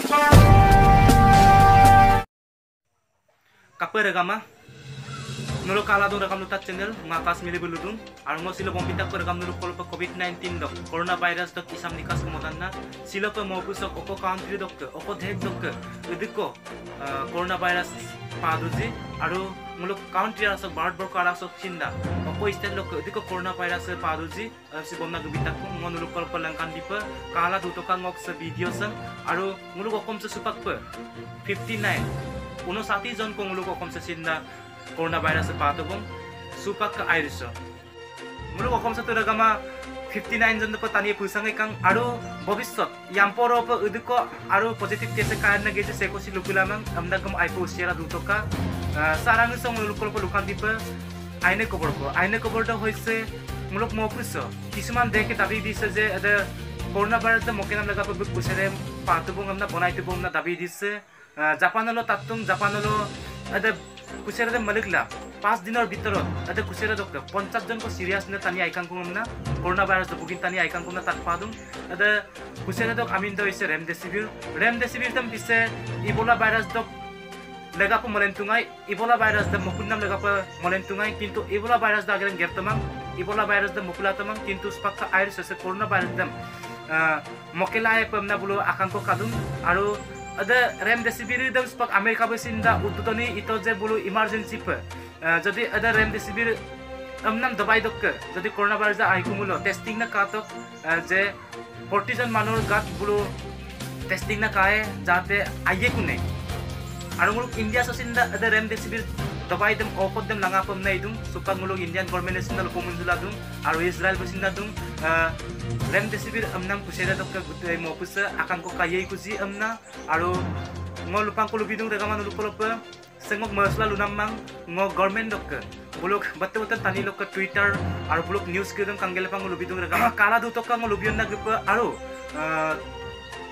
Kape regama nulu kala dong rekam lutat channel ngakas mili beludun arungo silo bombita ko rekam nulu kolpa COVID-19 dok coronavirus dok isam nikas kemotanna silo pe mau pusok oko country dok oko dhek dok ediko coronavirus paduji aru muluk country asok bharat borko arasok chinda oko state lok ediko coronavirus paduji si bomna gubita ko nulu kolpa langkan dipa kala dutoka ngok se video sang aru muluk okom se supak pe 59 59 John ko muluk okom sa sinda coronavirus pato bong supak ka iriso muluk okom sa turagama 59 John pa tani pusangai kang aro bobisot yamporo pa uduko aro positive case kayan na geje seko si lukulamang amna gam aipo sera dutoka sarang song muluk ko lukan dipa aine cover do hoise muluk mo puso kisuman deke tabi dise je ada coronavirus da mokenam laga pa busere pato bong amna bonaite bong na tabi dise জাপানলো তাতুং জাপানলো আদে কুছেরা দে মালিকলা 5 দিনৰ ভিতৰত আদে কুছেৰা দক 50 জন কো serious নে তানি আইকাং কুমনা corona virus বুকিন তানি আইকাং কুমনা তাত পাদুং আদে কুছেৰা দক আমিন দ ইছে রেমডেসিভির তম পিছে ইবোলা ভাইরাস দক লেগাপ মলেন্তুঙাই ইবোলা ভাইরাস দ মকুনাম লেগাপ মলেন্তুঙাই কিন্তু ইবোলা ভাইরাস দা আগেন গেরতমাং ইবোলা ভাইরাস দ মকুলাতমাং কিন্তু স্পাক্কা আইরিস আছে করোনা ভাইরাস দম মকেলায় পমনা বুলো আকাংকো কাদুং আৰু ada remdesivir dam spak Amerika besinda ututoni ito je bulu emergency pe jadi ada remdesivir amnam dabai dokke jadi coronavirus ai kumulo testing na katok je 40 জন মানুৰ গাত bulu testing na kae jate aye kune aru muluk India sosinda ada remdesivir dabai dam opod dam langa pam na idum supak muluk Indian government sinda lopomunjula dum aru Israel besinda dum remdesivir amnam kusera dokka gutai mopusa akan ko kayai kuji amna aru ngo lupang ko lubidung regama nulupolopa sengok masla lunamang ngo government dokka buluk batte tani lokka Twitter aru buluk news kedam kangelepang lubidung regama kala dutoka ngo lubion na grupa aru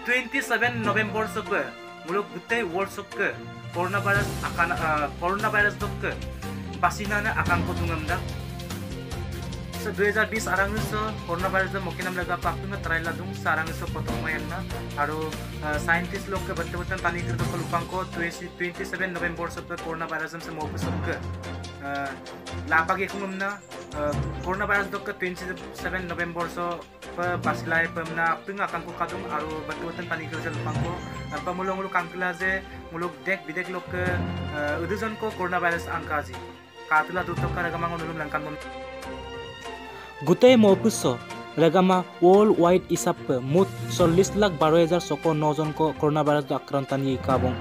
27 November sobe buluk gutai world sokka coronavirus dokka basinana akan ko tungamda 2020 arang so coronavirus da mokinam laga paktung try ladung sarang so potong mayna aru scientist lok ke betul tani ke lupang ko 27 November so coronavirus se mo pusok lapagi kumna coronavirus dok ke 27 November so basilai pemna ping akan ko kadung aru betul tani ke lupang ko pamulong kangkla je muluk dek bidek lok ke udujan ko coronavirus angkaji katla dutok ragamang nulum langkan গোটেই মৌপুষ্য ৰেগামা world wide হিচাপে মুঠ 40,12,609 জনক corona virus আক্ৰান্তানি ইকাবং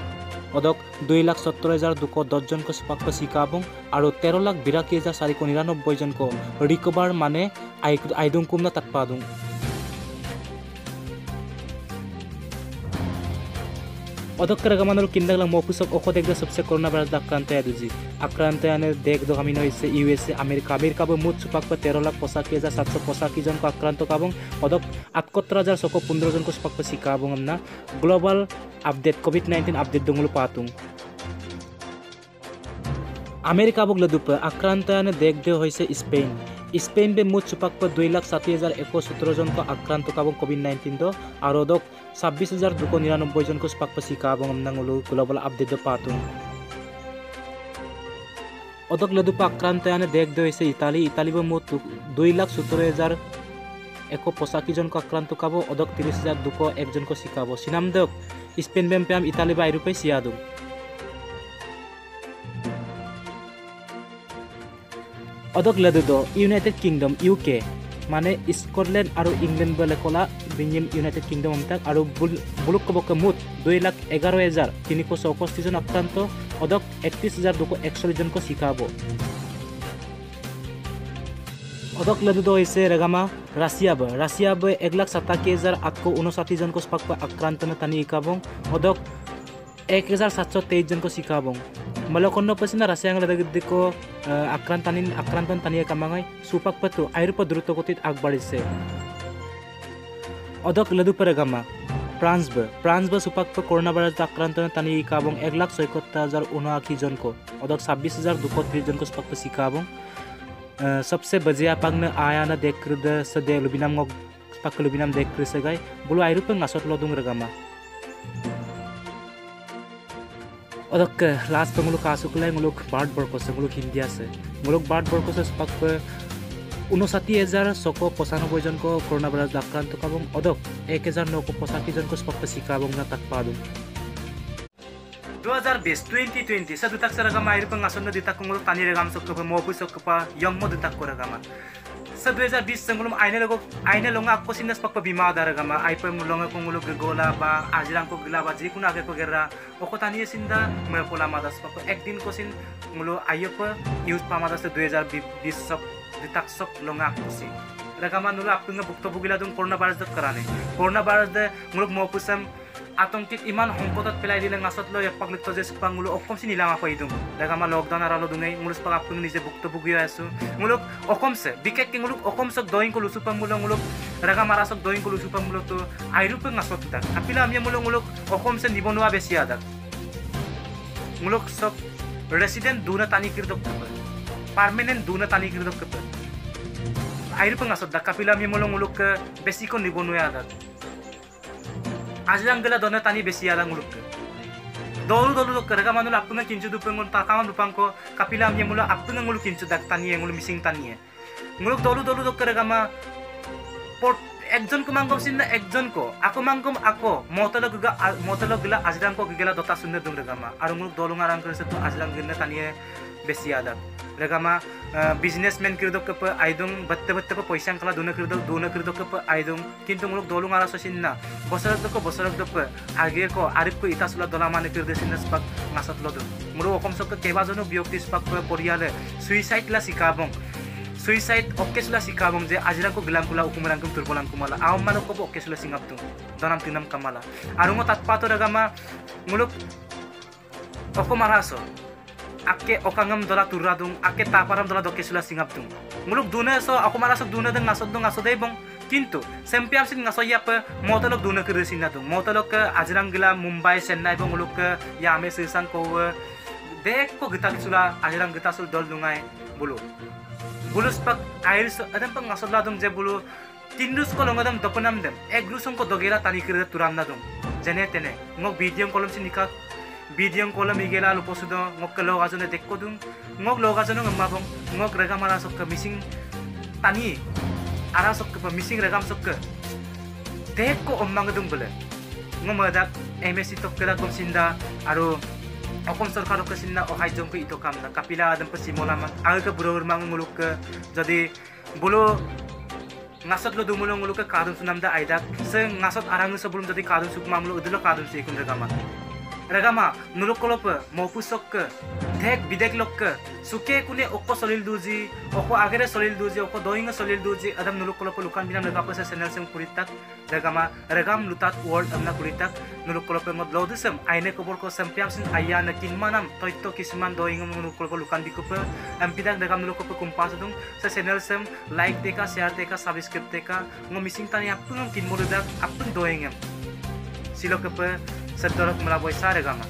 অদক 2,70,210 জনক স্পাক সিকাবং আৰু 13,82,499 জনক recover মানে আইদুং কুমনা তাকপাদুং অদক ৰেগামানৰ কিন্দাগলা মৌপুষ্যক অখদেক সবসে corona virus আক্রান্ত আনে দেখ দো আমি নইছে ইউএসএ আমেরিকা ব মুঠ সুপাক 13,85,785 জনক আক্রান্ত কাবং অদক 78,615 জনক সুপাক সিকাবং আমনা গ্লোবাল আপডেট কোভিড-19 আপডেট দংলু পাতুং আমেরিকা বগলা দুপ আক্রান্ত আনে দেখ দে হইছে স্পেন বে মুঠ সুপাক 2,60,117 জনক আক্রান্ত কাবং কোভিড-19 দো আর অদক 26,299 জনক সুপাক সিকাবং আমনা গ্লোবাল আপডেট দো পাতুং অদক লদুপা আক্রান্ত আনে দেখ দে হইছে ইতালি ব মুঠ 2,70,185 জনক আক্রান্ত কাব অদক 30,201 জনক সিকাব সিনাম দক স্পেন বেম ইতালি বা আইরুপে সিয়াদুং অদক লদুদো ইউনাইটেড কিংডম ইউকে মানে স্কটল্যান্ড আৰু ইংল্যান্ড বলে কলা বিনিয়ম ইউনাইটেড কিংডম আমতাক আৰু বুলুক কবক মুঠ 2,11,364 জন আক্ৰান্ত অদক 31,241 জনক সিকাব অদক লদুদো হইছে ৰেগামা রাশিয়া 1,87,859 জনক স্পাক আক্রান্ত তানি ইকাবং অদক 1,723 জনক সিকাবং মলকন্ন পছিনা রাশিয়া লাগদিকো আক্রান্ত তানি কামাঙাই সুপাক পতু আইরুপ দ্রুত গতিত আগবাড়িছে অদক লদুপ ৰেগামা ফ্রান্স সুপাক করোনা ভাইরাস আক্রান্ত তানি ইকাবং 1,76,079 জনক অদক 26,230 জনক স্পাক সিকাবং सबसे बजिया पागन आया न देख सदे लुबिनाम स्पाक लुबिनाम देख सगाई बुलो आइरुप नसत लदुंग रगामा Odok last penguluk kasukulai nguluk Bart Borkos nguluk Hindi ase. Nguluk Bart Borkos sepak pe 59,995 John ko corona virus akrant kabong odok 1,985 John ko sepak pe sikabong na takpadum. 2020 sa dutak sa ragama air pang ason na dutak kung tani ragam sok pa mo pusok pa yang mo dutak ko ragama. Sa 2020 sangulum aina longa ako sinas pa bima daragama ay pa mulonga kung mulo gola ba ajilang ko gila ba ji kuna ko gera oko tani sinda mo pola madas pa ekdin ko sin mulo ayo pa use pa madas sa 2020 sok dutak sok longa ako si ragama nulo apung bukto bugila dong corona virus dak karane corona virus de mulok mo pusam atongkit iman hongkotot pelai dilang ngasot lo yak paglikto jes pangulo okom sinilang ako idung ragama lockdown aralo dungay mulus pag apung ni je bukto bugyo asu mulok okom se bikek king mulok okom sok doing ko lusu pangulo mulok ragama rasok doing ko lusu pangulo to airu pang ngasot ta apila amya mulok okom se nibonwa besiadak mulok sok resident duna tani kirdok permanent duna tani kirdok ke airu pang ngasot da kapila amya mulok besi ko nibonwa adak Ajilang gila dona tani besi alang muluk. Dolu kerja manul apun ng kincu dupengun takaman dupang ko kapila amnya mula apun ng muluk kincu dak tani yang muluk missing tani. Muluk dolu kerja ma port ekjon ko manggom sinna ekjon ko ako manggom ako motolo gila ajilang ko gila dota sunna dung regama aru muluk dolu ngarang kerja tu ajilang gila tani besi adak. Regama businessman kirdok ke aidung batte pa poisang kala dona kirdok ke aidung kintu muluk dolu ngara so sinna bosarak dok age ko arif ko itasula dola mane kirde sinna spak ngasat lodo mulu okom sok ke kebajono biokti spak poriale suicide la sikabong suicide okesula sikabong je ajira ko gelang kula ukumerangkum turbolang kumala aw mano ko okesula singaptu donam tinam kamala arungo tatpato regama muluk okom araso ake okangam dola turadung ake taparam dola doke sula singaptung muluk duna so aku marasok duna deng ngasot dai bong kintu sempiam sin ngasoya pe motolok duna ke resina dung motolok ke ajrang gila Mumbai Chennai bong muluk ke yame sisang ko dek ko gita sula ajrang gita sul dol dungai bulu spak air so adam pang ngasot ladung je bulu tindus ko longadam dopanam dem egrusong ko dogera tani kire turam na dung jene tene ngok video kolom sin nikak Bidyong kolam igela lupo sudo ngok logazo na dekko dung ngok logazo no ngamabong ngok regam arasok ke missing tani arasok ke missing regam sok ke dekko ommang dung bele ngomadak MSC tokkela kom sinda aro okom sarkar ke sinna o haijong ko ito kamna kapila adam pasimolaman aga ke burur mang muluk ke jadi bulu ngasot lo dumulong muluk ke kadun sunamda aidak se ngasot arang sebelum jadi kadun sukma mulu udulo kadun si ikun regama Ragama nuluk kolope mau pusok ke dek bidek lok ke suke kune oko solil duji oko agere solil duji oko doinga solil duji adam nuluk kolope lukan binam ragapa sa channel sem kuritak ragama ragam lutat world amna kuritak nuluk kolope ngod lodusem aine kobor ko sempiam sin aya na kinmanam toito kisman doinga nuluk kolope lukan dikupe ampidak ragam nuluk kolope kumpas dung sa channel sem like teka share teka subscribe teka ngo missing tani apung kinmorudak apung doingem silo kepe Sedorok melaboy sare gama